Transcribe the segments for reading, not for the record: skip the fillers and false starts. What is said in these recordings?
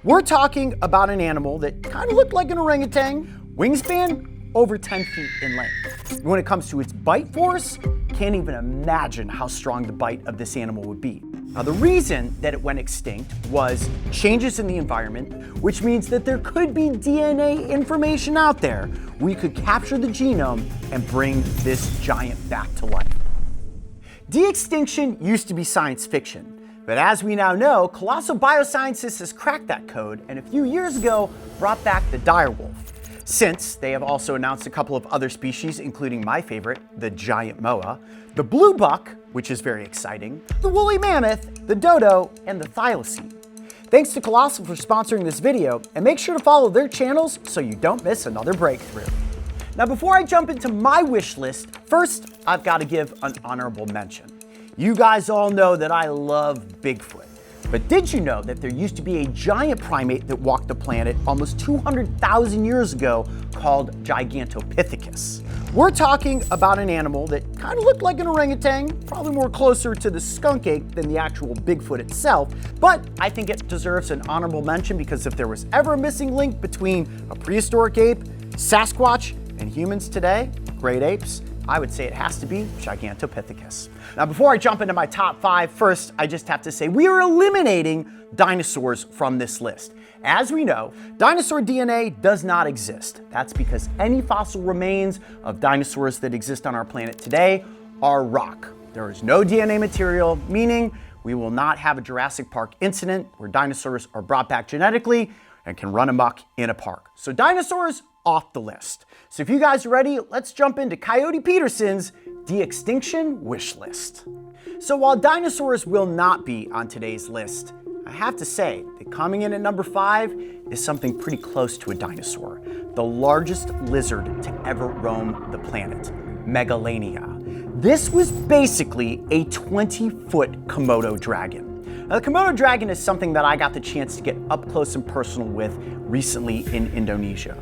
We're talking about an animal that kind of looked like an orangutan, wingspan over 10 feet in length. When it comes to its bite force, can't even imagine how strong the bite of this animal would be. Now, the reason that it went extinct was changes in the environment, which means that there could be DNA information out there. We could capture the genome and bring this giant back to life. De-extinction used to be science fiction, but as we now know, colossal Biosciences has cracked that code and a few years ago brought back the direwolf. Since they have also announced a couple of other species, including my favorite, the giant moa, the blue buck, which is very exciting, the woolly mammoth, the dodo, and the thylacine. Thanks to Colossal for sponsoring this video, and make sure to follow their channels so you don't miss another breakthrough. Now, before I jump into my wish list, first, I've got to give an honorable mention. You guys all know that I love Bigfoot. But did you know that there used to be a giant primate that walked the planet almost 200,000 years ago called Gigantopithecus? We're talking about an animal that kind of looked like an orangutan, probably more closer to the skunk ape than the actual Bigfoot itself, but I think it deserves an honorable mention because if there was ever a missing link between a prehistoric ape, Sasquatch, and humans today, great apes, I would say it has to be Gigantopithecus. Now, before I jump into my top 5, first, I just have to say we are eliminating dinosaurs from this list. As we know, dinosaur DNA does not exist. That's because any fossil remains of dinosaurs that exist on our planet today are rock. There is no DNA material, meaning we will not have a Jurassic Park incident where dinosaurs are brought back genetically and can run amok in a park. So dinosaurs off the list. So if you guys are ready, let's jump into Coyote Peterson's De-Extinction wish list. So while dinosaurs will not be on today's list, I have to say that coming in at number 5 is something pretty close to a dinosaur, the largest lizard to ever roam the planet, Megalania. This was basically a 20-foot Komodo dragon. Now, the Komodo dragon is something that I got the chance to get up close and personal with recently in Indonesia.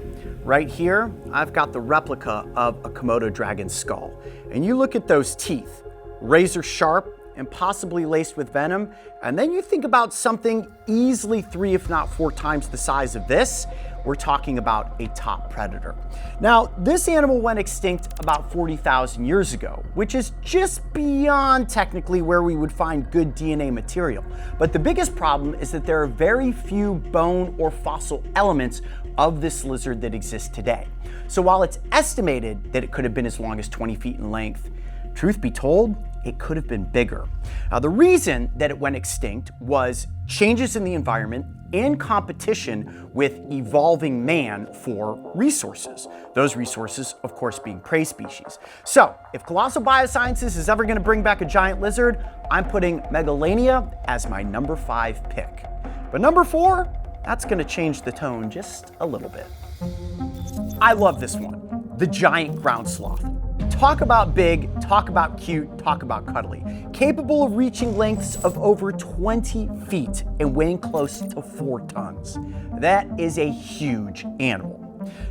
Right here, I've got the replica of a Komodo dragon's skull. And you look at those teeth, razor sharp and possibly laced with venom, and then you think about something easily 3, if not 4 times the size of this, we're talking about a top predator. Now, this animal went extinct about 40,000 years ago, which is just beyond technically where we would find good DNA material. But the biggest problem is that there are very few bone or fossil elements of this lizard that exists today. So while it's estimated that it could have been as long as 20 feet in length, truth be told, it could have been bigger. Now, the reason that it went extinct was changes in the environment and competition with evolving man for resources. Those resources, of course, being prey species. So if Colossal Biosciences is ever going to bring back a giant lizard, I'm putting Megalania as my number 5 pick. But number 4, that's going to change the tone just a little bit. I love this one, the giant ground sloth. Talk about big, talk about cute, talk about cuddly. Capable of reaching lengths of over 20 feet and weighing close to 4 tons. That is a huge animal.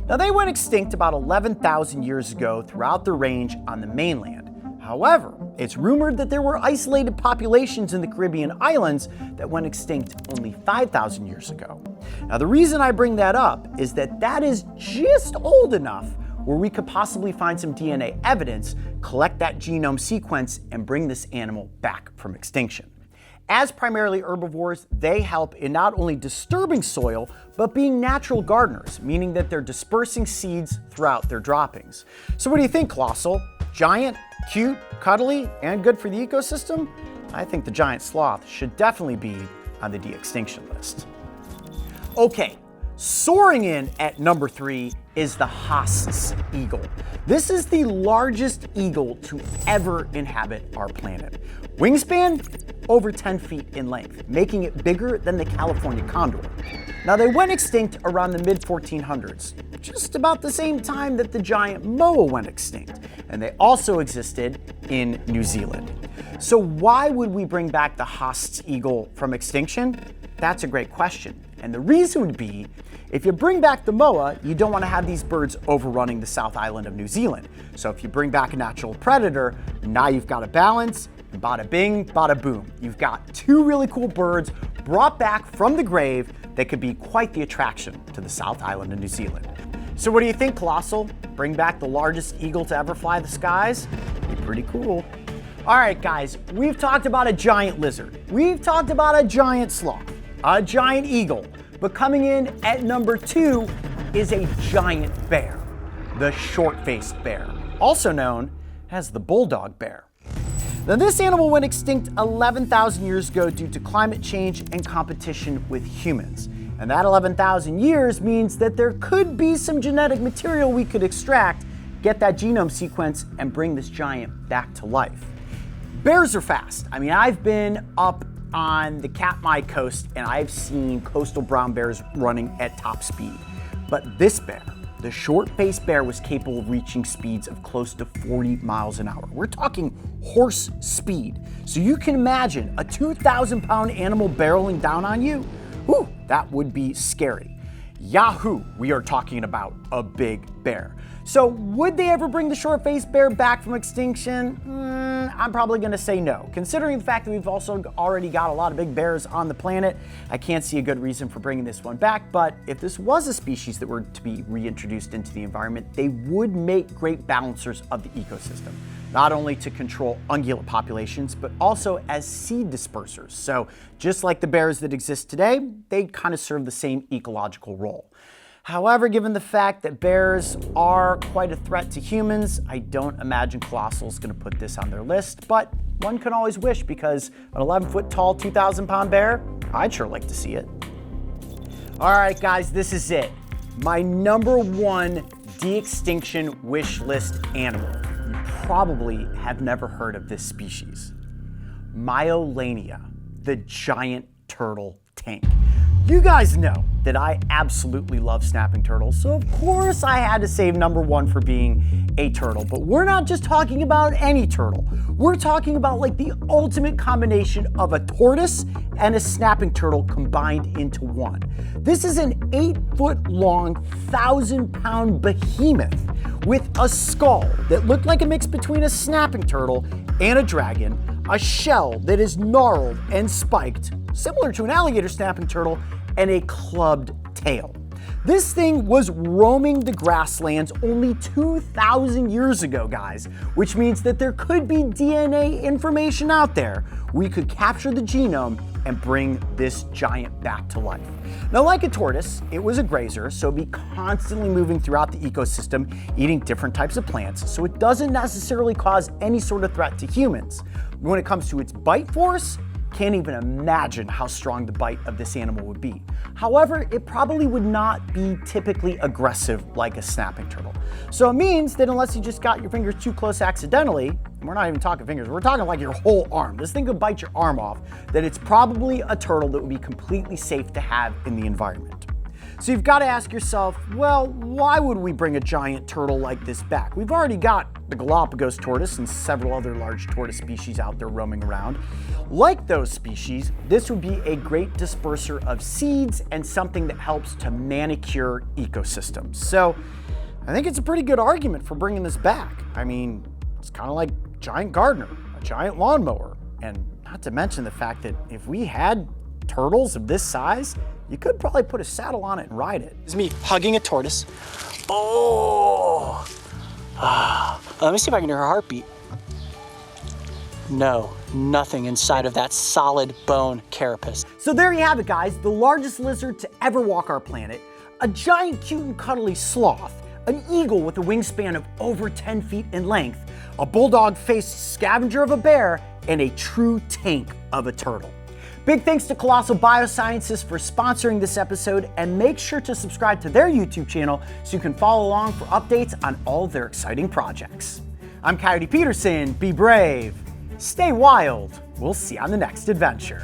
Now, they went extinct about 11,000 years ago throughout their range on the mainland. However, it's rumored that there were isolated populations in the Caribbean islands that went extinct only 5,000 years ago. Now, the reason I bring that up is that that is just old enough where we could possibly find some DNA evidence, collect that genome sequence, and bring this animal back from extinction. As primarily herbivores, they help in not only disturbing soil, but being natural gardeners, meaning that they're dispersing seeds throughout their droppings. So what do you think, Colossal? Giant, cute, cuddly, and good for the ecosystem? I think the giant sloth should definitely be on the de-extinction list. Okay, soaring in at number 3 is the Haast's eagle. This is the largest eagle to ever inhabit our planet. Wingspan, over 10 feet in length, making it bigger than the California condor. Now, they went extinct around the mid-1400s, just about the same time that the giant moa went extinct, and they also existed in New Zealand. So why would we bring back the Haast's eagle from extinction? That's a great question. And the reason would be, if you bring back the moa, you don't want to have these birds overrunning the South Island of New Zealand. So if you bring back a natural predator, now you've got a balance, and bada bing, bada boom. You've got 2 really cool birds brought back from the grave that could be quite the attraction to the South Island of New Zealand. So what do you think, Colossal? Bring back the largest eagle to ever fly the skies? Be pretty cool. All right, guys, we've talked about a giant lizard. We've talked about a giant sloth, a giant eagle, but coming in at number 2 is a giant bear, the short-faced bear, also known as the bulldog bear. Now, this animal went extinct 11,000 years ago due to climate change and competition with humans. And that 11,000 years means that there could be some genetic material we could extract, get that genome sequence, and bring this giant back to life. Bears are fast. I mean, I've been up on the Katmai coast and I've seen coastal brown bears running at top speed. But this bear, the short-faced bear, was capable of reaching speeds of close to 40 miles an hour. We're talking horse speed. So you can imagine a 2,000-pound animal barreling down on you. Whew, that would be scary. Yahoo, we are talking about a big bear. So would they ever bring the short-faced bear back from extinction? I'm probably gonna say no. Considering the fact that we've also already got a lot of big bears on the planet, I can't see a good reason for bringing this one back. But if this was a species that were to be reintroduced into the environment, they would make great balancers of the ecosystem, not only to control ungulate populations, but also as seed dispersers. So just like the bears that exist today, they kind of serve the same ecological role. However, given the fact that bears are quite a threat to humans, I don't imagine Colossal's gonna put this on their list, but one can always wish, because an 11-foot tall, 2,000-pound bear, I'd sure like to see it. All right, guys, this is it. My number 1 de-extinction wish list animal. You probably have never heard of this species. Myolania, the giant turtle tank. You guys know that I absolutely love snapping turtles, so of course I had to save number 1 for being a turtle. But we're not just talking about any turtle. We're talking about like the ultimate combination of a tortoise and a snapping turtle combined into one. This is an 8-foot-long, 1,000-pound behemoth with a skull that looked like a mix between a snapping turtle and a dragon, a shell that is gnarled and spiked, similar to an alligator snapping turtle, and a clubbed tail. This thing was roaming the grasslands only 2,000 years ago, guys, which means that there could be DNA information out there. We could capture the genome and bring this giant back to life. Now, like a tortoise, it was a grazer, so it'd be constantly moving throughout the ecosystem, eating different types of plants, so it doesn't necessarily cause any sort of threat to humans. When it comes to its bite force, can't even imagine how strong the bite of this animal would be. However, it probably would not be typically aggressive like a snapping turtle. So it means that unless you just got your fingers too close accidentally, and we're not even talking fingers, we're talking like your whole arm. This thing could bite your arm off, that it's probably a turtle that would be completely safe to have in the environment. So you've got to ask yourself, well, why would we bring a giant turtle like this back? We've already got the Galapagos tortoise and several other large tortoise species out there roaming around. Like those species, this would be a great disperser of seeds and something that helps to manicure ecosystems. So I think it's a pretty good argument for bringing this back. I mean, it's kind of like giant gardener, a giant lawnmower, and not to mention the fact that if we had turtles of this size, you could probably put a saddle on it and ride it. It's me hugging a tortoise. Oh! Let me see if I can hear her heartbeat. No, nothing inside of that solid bone carapace. So there you have it, guys. The largest lizard to ever walk our planet, a giant, cute, and cuddly sloth, an eagle with a wingspan of over 10 feet in length, a bulldog-faced scavenger of a bear, and a true tank of a turtle. Big thanks to Colossal Biosciences for sponsoring this episode, and make sure to subscribe to their YouTube channel so you can follow along for updates on all their exciting projects. I'm Coyote Peterson. Be brave, stay wild. We'll see you on the next adventure.